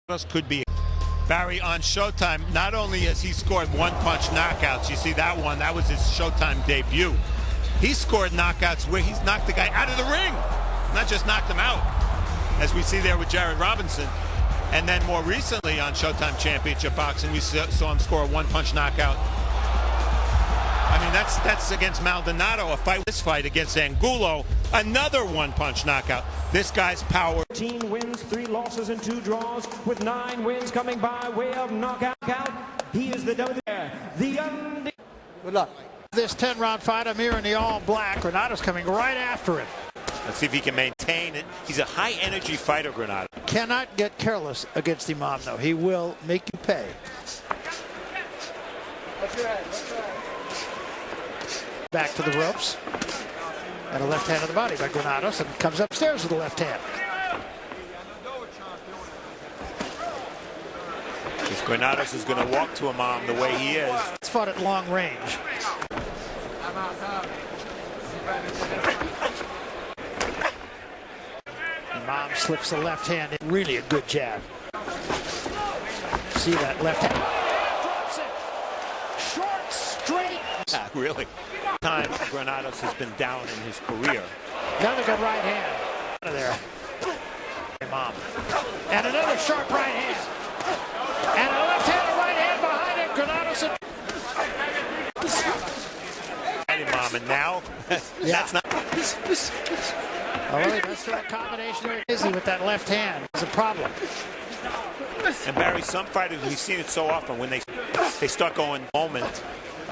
Could be Barry on Showtime. Not only has he scored one-punch knockouts, you see that one, that was his Showtime debut. He scored knockouts where he's knocked the guy out of the ring, not just knocked him out, as we see there with Jared Robinson. And then more recently on Showtime Championship Boxing, we saw him score a one-punch knockout. I mean, that's against Maldonado, this fight against Angulo, another one-punch knockout. This guy's power. 13 wins, 3 losses, and 2 draws, with 9 wins coming by way of knockout. He is the Good luck. This 10-round fight, Amir in the all-black. Granados coming right after him. Let's see if he can maintain it. He's a high-energy fighter, Granados. Cannot get careless against Imam, though. He will make you pay. Back to the ropes. And a left hand on the body by Granados, and comes upstairs with the left hand. If Granados is going to walk to Imam the way he is. It's fought at long range. Imam slips the left hand in. Really a good jab. See that left hand. Drops it. Short, straight. Yeah, really. Time Granados has been down in his career. Another good right hand. Out of there. Imam. And another sharp right hand. And a left hand and right hand behind it. Granados. Imam, and now that's not. Oh, really, that's that combination there. Busy with that left hand. It's a problem. And Barry, some fighters, we've seen it so often when they start going moment,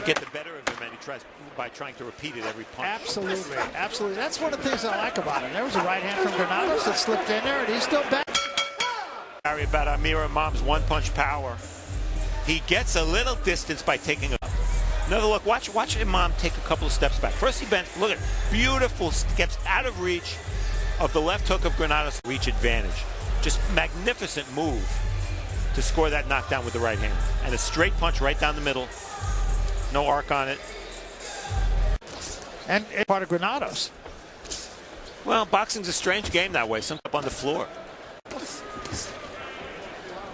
get the better of him, and he tries by trying to repeat it every punch. Absolutely, absolutely. That's one of the things I like about it. There was a right hand from Granados that slipped in there, and he's still back. Barry, about Amir Imam's one-punch power. He gets a little distance by taking a. Another look. Watch Imam take a couple of steps back. First he bent. Look at beautiful steps out of reach of the left hook of Granados. Reach advantage. Just magnificent move to score that knockdown with the right hand. And a straight punch right down the middle. No arc on it. And part of Granados. Well, boxing's a strange game that way. Some up on the floor.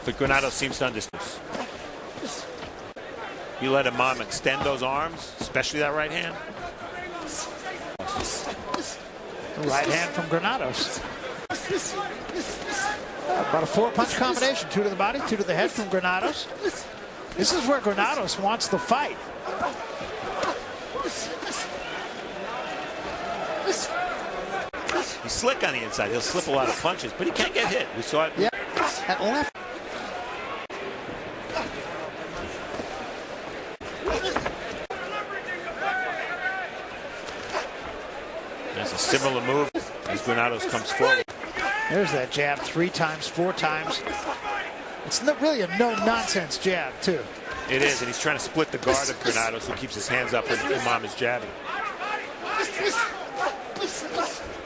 But Granados seems to understand. You let Imam extend those arms, especially that right hand. Right hand from Granados. About a 4-punch combination. 2 to the body, 2 to the head from Granados. This is where Granados wants the fight. He's slick on the inside. He'll slip a lot of punches, but he can't get hit. We saw it. Yeah, at left. There's a similar move as Granados comes forward. There's that jab 3 times, 4 times. It's not really a no-nonsense jab, too. It is, and he's trying to split the guard of Granados, who keeps his hands up when Imam is jabbing.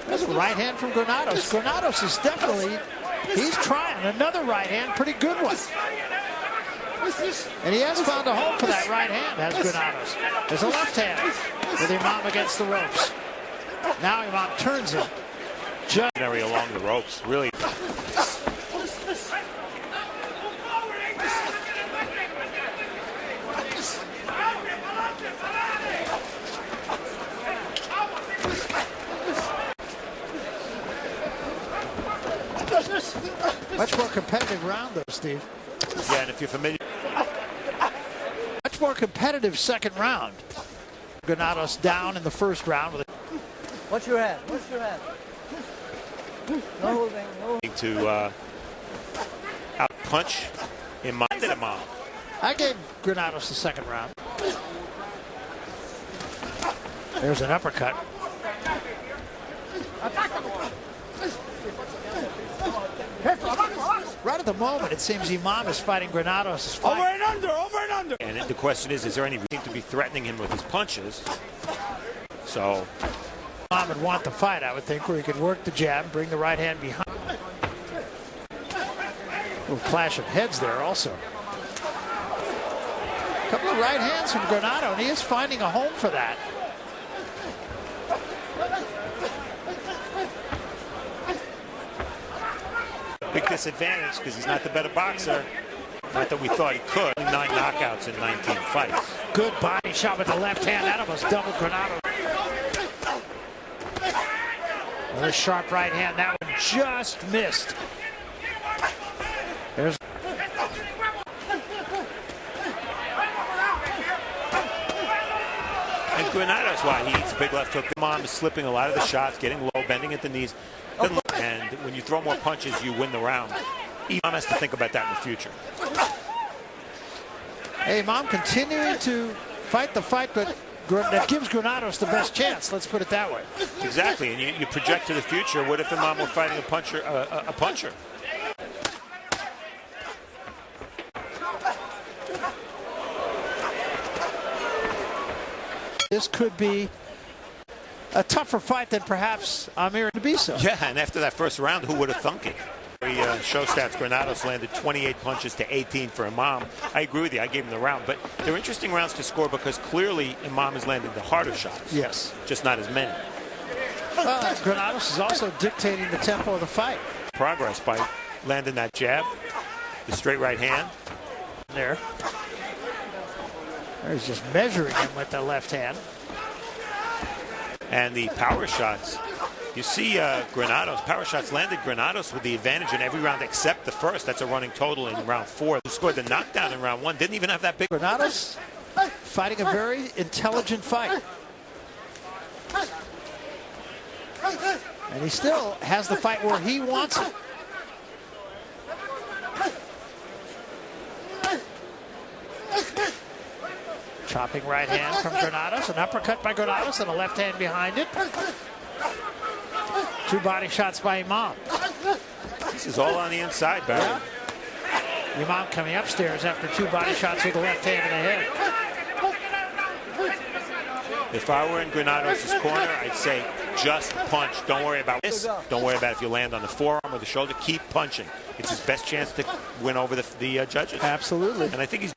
There's a right hand from Granados. Granados is definitely, he's trying another right hand, pretty good one. And he has found a home for that right hand, has Granados. There's a left hand with Imam against the ropes. Now Imam turns him. Just along the ropes, really. Much more competitive round, though, Steve. Yeah, and if you're familiar. Much more competitive second round. Granados down in the first round with a. What's your hand? What's your hand? No holding. No. To out punch in my Imam. I gave Granados the second round. There's an uppercut. Right at the moment, it seems Imam is fighting Granados' fight. Over and under, over and under. And the question is there any reason to be threatening him with his punches? So Imam would want the fight, I would think, where he could work the jab, bring the right hand behind. A little clash of heads there also. A couple of right hands from Granado, and he is finding a home for that. big disadvantage because he's not the better boxer. Not that we thought he could. 9 knockouts in 19 fights. Good body shot with the left hand. That almost doubled Granados. Another sharp right hand. That one just missed. There's and Granados, why he eats a big left hook. Imam is slipping a lot of the shots, getting low, bending at the knees. And when you throw more punches, you win the round. Imam has to think about that in the future. Hey, Imam continuing to fight the fight, but that gives Granados the best chance. Let's put it that way. Exactly, and you project to the future. What if Imam were fighting a puncher? A puncher? This could be a tougher fight than perhaps Amir to be so. Yeah, and after that first round, who would have thunk it? Show stats, Granados landed 28 punches to 18 for Imam. I agree with you. I gave him the round. But they're interesting rounds to score because clearly Imam is landing the harder shots. Yes. Just not as many. Granados is also dictating the tempo of the fight. Progress by landing that jab, the straight right hand. There. He's just measuring him with the left hand. And the power shots. You see Granados, power shots landed Granados with the advantage in every round except the first. That's a running total in round 4. Who scored the knockdown in round 1. Didn't even have that big. Granados fighting a very intelligent fight. And he still has the fight where he wants it. Chopping right hand from Granados. An uppercut by Granados and a left hand behind it. 2 body shots by Imam. This is all on the inside, Barry. Yeah. Imam coming upstairs after 2 body shots with the left hand in the head. If I were in Granados' corner, I'd say just punch. Don't worry about this. Don't worry about if you land on the forearm or the shoulder. Keep punching. It's his best chance to win over the judges. Absolutely. And I think he's...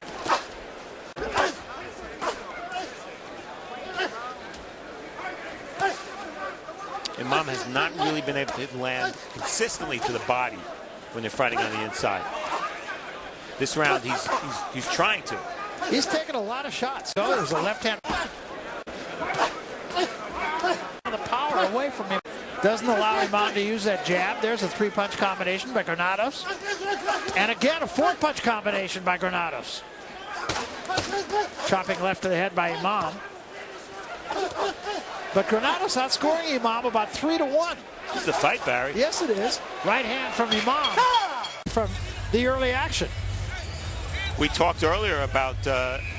Imam has not really been able to land consistently to the body when they're fighting on the inside. This round, he's trying to. He's taking a lot of shots. Oh, there's a left hand. The power away from him. Doesn't allow Imam to use that jab. There's a 3-punch combination by Granados. And again, a 4-punch combination by Granados. Chopping left to the head by Imam. But Granados outscoring Imam about 3-1. This is a fight, Barry. Yes, it is. Right hand from Imam from the early action. We talked earlier about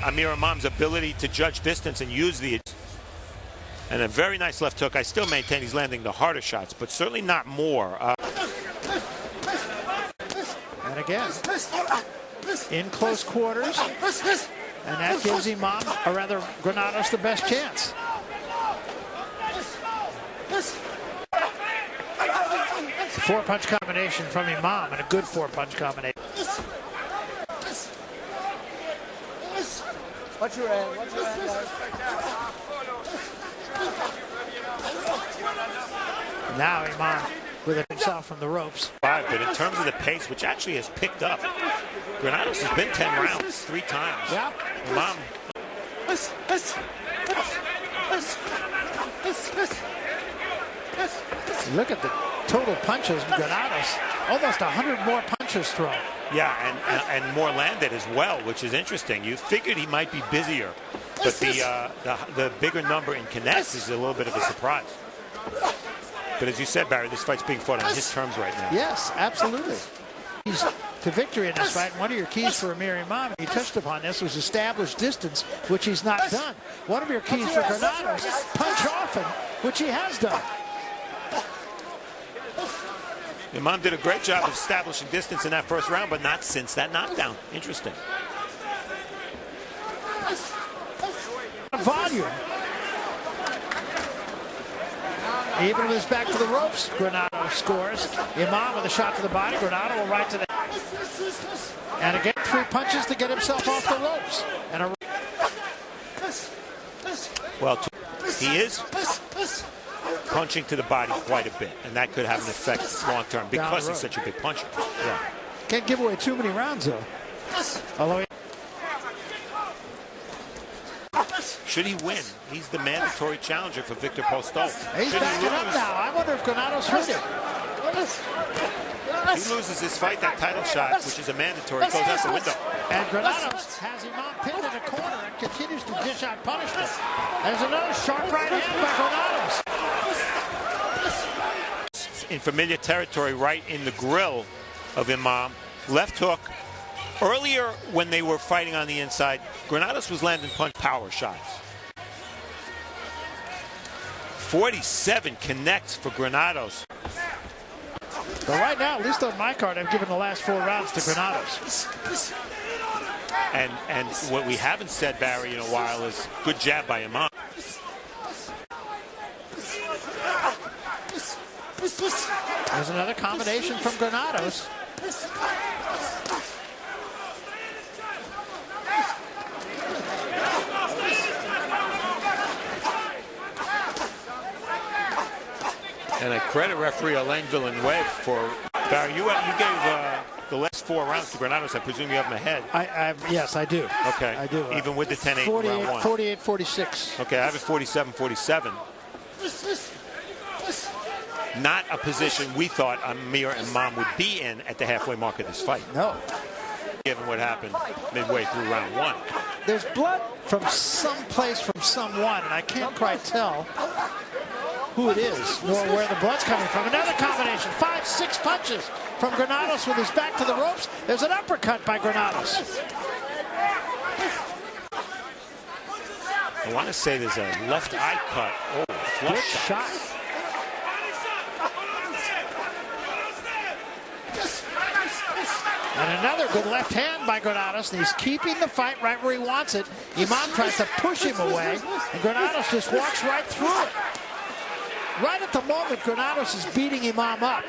Amir Imam's ability to judge distance and use the... And a very nice left hook. I still maintain he's landing the harder shots, but certainly not more. And again, in close quarters. And that gives Imam, or rather Granados, the best chance. Four-punch combination from Imam, and a good 4-punch combination. Watch your hand, watch your hand, guys. Now Imam with it himself from the ropes. But in terms of the pace, which actually has picked up, Granados has been 10 rounds 3 times. Yeah. Imam. Look at the total punches. Granados, almost 100 more punches thrown. Yeah, and more landed as well, which is interesting. You figured he might be busier, but the bigger number in connects is a little bit of a surprise. But as you said, Barry, this fight's being fought on his terms right now. Yes, absolutely. Keys to victory in this fight. One of your keys for Amir Imam, he touched upon this, was established distance, which he's not done. One of your keys for Granados, punch often, which he has done. Imam did a great job of establishing distance in that first round, but not since that knockdown. Interesting. Volume. Even with his back to the ropes, Granados scores. Imam with a shot to the body. Granados will right to the... And again, 3 punches to get himself off the ropes. And a... Well, he is punching to the body quite a bit, and that could have an effect long term because he's such a big puncher. Yeah. Can't give away too many rounds, though. Although should he win, he's the mandatory challenger for Victor Postol. He's backing up now. I wonder if Granados hurt him. He loses his fight, that title shot, which is a mandatory, goes out the window. And Granados has Imam pinned in a corner and continues to dish out punishment. There's another sharp right hand by Granados. In familiar territory, right in the grill of Imam. Left hook. Earlier, when they were fighting on the inside, Granados was landing punch power shots. 47 connects for Granados. But right now, at least on my card, I've given the last 4 rounds to Granados. And what we haven't said, Barry, in a while is good jab by Imam. There's another combination from Granados. And I credit referee Alain Villeneuve for, Barry, you gave the last 4 rounds to Granados. I presume you have them ahead. Yes, I do. Okay. I do. Even with the 10-8 in round 1. 48-46. Okay, I have it 47-47. Not a position we thought Amir Imam would be in at the halfway mark of this fight. No. Given what happened midway through round 1. There's blood from someplace from someone, and I can't quite tell who it is, nor where the blood's coming from. Another combination, 5-6 punches from Granados with his back to the ropes. There's an uppercut by Granados. I want to say there's a left eye cut. Oh, flush Good shot. And another good left hand by Granados, and he's keeping the fight right where he wants it. Imam tries to push him away, and Granados just walks right through it. Right at the moment, Granados is beating Imam up.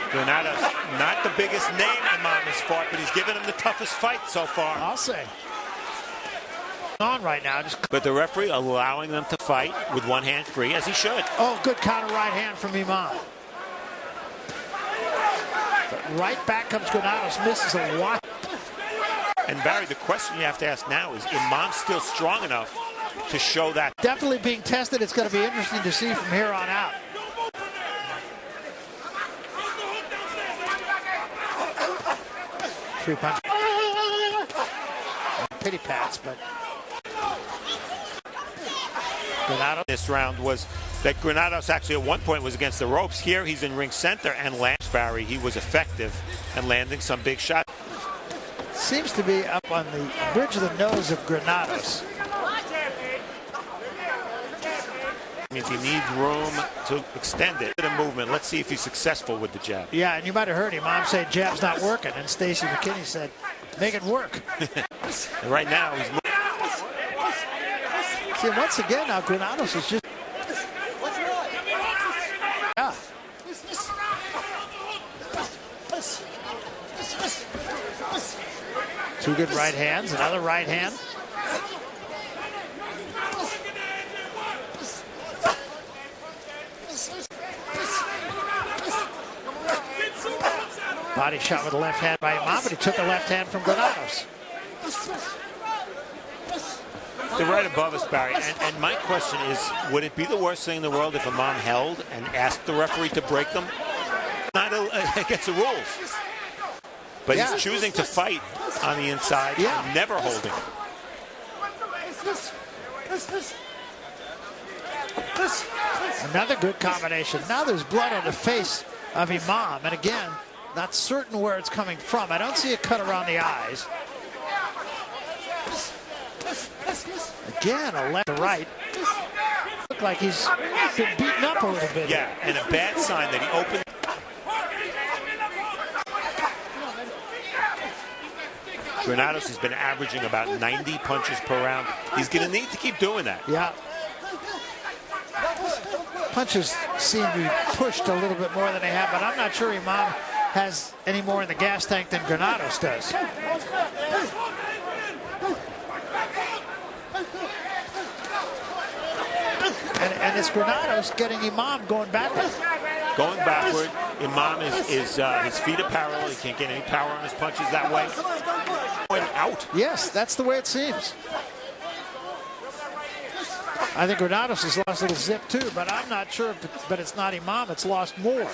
Granados, not the biggest name Imam has fought, but he's given him the toughest fight so far. I'll say. On right now. But the referee allowing them to fight with one hand free, as he should. Oh, good counter right hand from Imam. But right back comes Granados, misses a lot. And Barry, the question you have to ask now is Imam still strong enough to show that? Definitely being tested. It's going to be interesting to see from here on out. Three punch. Pity pats, but Granados. This round was that Granados actually at one point was against the ropes. Here he's in ring center and lands Barry. He was effective and landing some big shots. Seems to be up on the bridge of the nose of Granados. Means he needs room to extend it. The movement. Let's see if he's successful with the jab. Yeah, and you might have heard him. Mom said jab's not working, and Stacey McKinney said, make it work. And right now he's moving. See, once again, now Granados is just. Yeah. Two good right hands, another right hand. Body shot with a left hand by Imam, but he took a left hand from Granados. They're right above us, Barry. And my question is, would it be the worst thing in the world if Imam held and asked the referee to break them? Not against the rules. But yeah, he's choosing to fight on the inside, yeah, and never holding. Another good combination. Now there's blood on the face of Imam, and again, not certain where it's coming from. I don't see a cut around the eyes. Again, a left to right. Look like he's been beaten up a little bit. Yeah, and a bad sign that he opened. Granados has been averaging about 90 punches per round. He's going to need to keep doing that. Yeah. Punches seem to be pushed a little bit more than they have, but I'm not sure Imam has any more in the gas tank than Granados does. And it's Granados getting Imam going backward. Going backward. Imam is his feet are parallel. He can't get any power on his punches that way. Going out. Yes, that's the way it seems. I think Granados has lost a little zip too, but I'm not sure. But it's not Imam. It's lost more.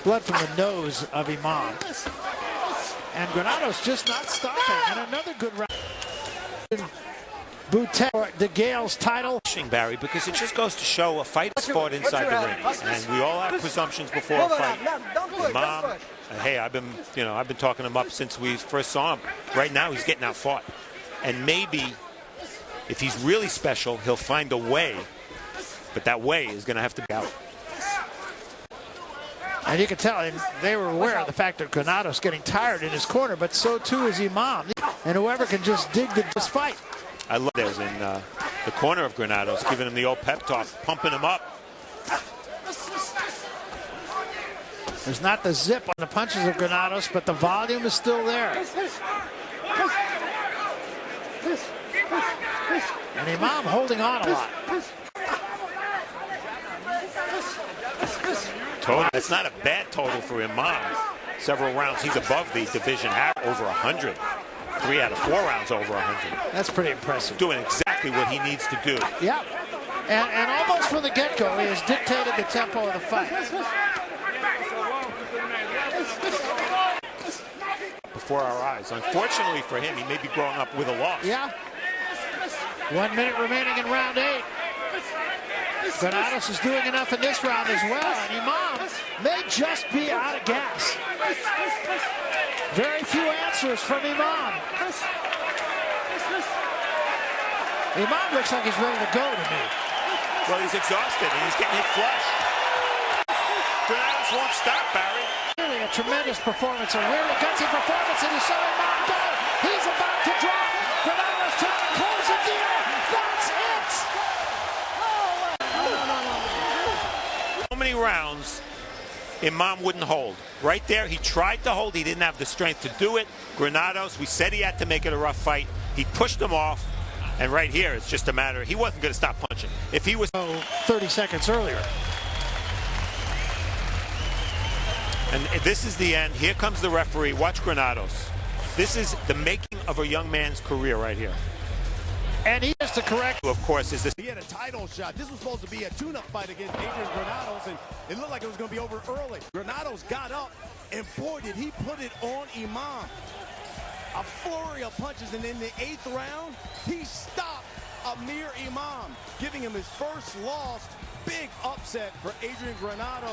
Blood from the nose of Imam. And Granados just not stopping. And another good round. Boutet, De Gale's title. Barry, because it just goes to show a fight is fought inside the ring, and we all have presumptions before a fight. Imam, hey, I've been talking him up since we first saw him. Right now, he's getting out fought, and maybe if he's really special, he'll find a way, but that way is going to have to be out. And you can tell, and they were aware of the fact that Granados getting tired in his corner, but so too is Imam, and whoever can just dig this fight. I love there's in the corner of Granados, giving him the old pep talk, pumping him up. There's not the zip on the punches of Granados, but the volume is still there. And Imam holding on a lot. Total. It's not a bad total for Imam. Several rounds, he's above the division over 100. 3 out of 4 rounds over 100. That's pretty impressive. Doing exactly what he needs to do. Yeah. And almost from the get-go, he has dictated the tempo of the fight. Before our eyes. Unfortunately for him, he may be growing up with a loss. Yeah. 1 minute remaining in round 8. Granados is doing enough in this round as well. And Imam may just be out of gas. Very few answers from Imam. Imam looks like he's ready to go to me. Well, he's exhausted and he's getting hit flush. Granados won't stop, Barry. Really a tremendous performance, a really gutsy performance, and he saw Imam go. He's about to drop. Granados trying to close the deal. That's it. So many rounds Imam wouldn't hold. Right there, he tried to hold. He didn't have the strength to do it. Granados, we said he had to make it a rough fight. He pushed him off. And right here, it's just a matter, he wasn't going to stop punching. If he was 30 seconds earlier. And this is the end. Here comes the referee. Watch Granados. This is the making of a young man's career right here. And he has to correct. Of course, is this. He had a title shot. This was supposed to be a tune-up fight against Adrian Granados, and it looked like it was going to be over early. Granados got up, and boy, did he put it on Imam. A flurry of punches, and in the 8th round, he stopped Amir Imam, giving him his first loss. Big upset for Adrian Granados.